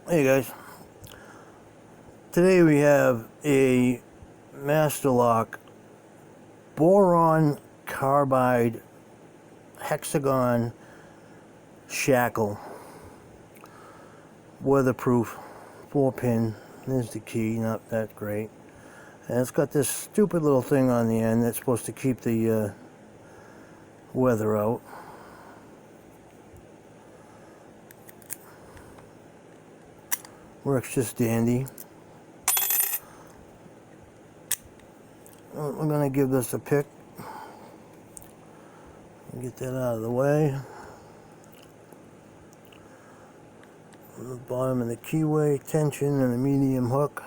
Hey guys, today we have a Master Lock Boron carbide hexagon shackle, weatherproof, 4-pin. There's the key, not that great, and it's got this stupid little thing on the end that's supposed to keep the weather out. Works just dandy. We're going to give this a pick. Get that out of the way. The bottom of the keyway, tension, and a medium hook.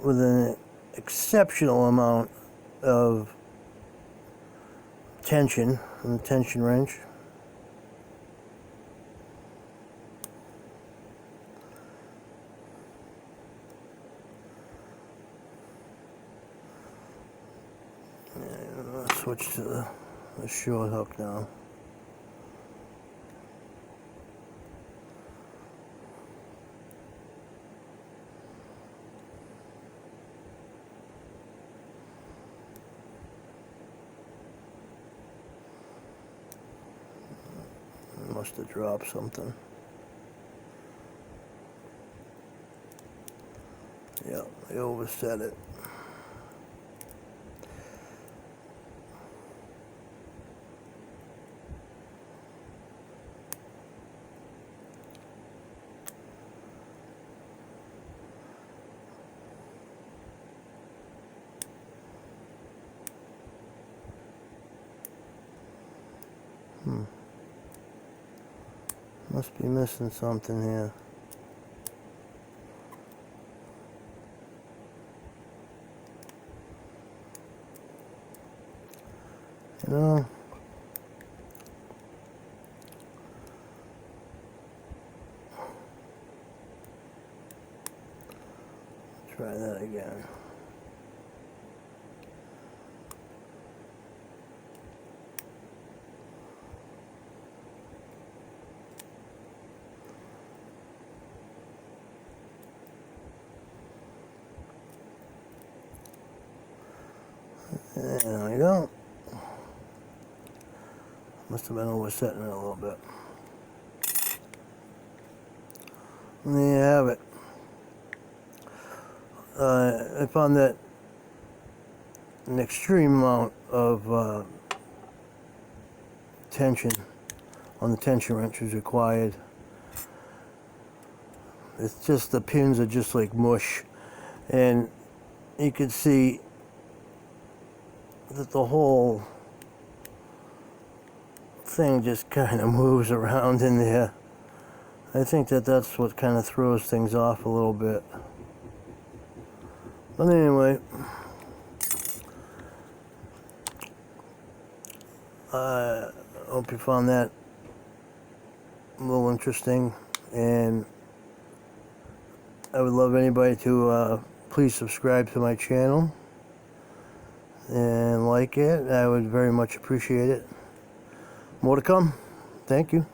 With an exceptional amount of tension from the tension wrench. And I'll switch to the short hook now. Must have dropped something. Yeah, I overset it. Must be missing something here. You know, try that again. There we go. Must have been oversetting it a little bit. And there you have it. I found that an extreme amount of tension on the tension wrench is required. It's just the pins are just like mush, and you can see that the whole thing just kind of moves around in there. I think that that's what kind of throws things off a little bit. But anyway, I hope you found that a little interesting, and I would love anybody to please subscribe to my channel and like it. I would very much appreciate it. More to come. Thank you.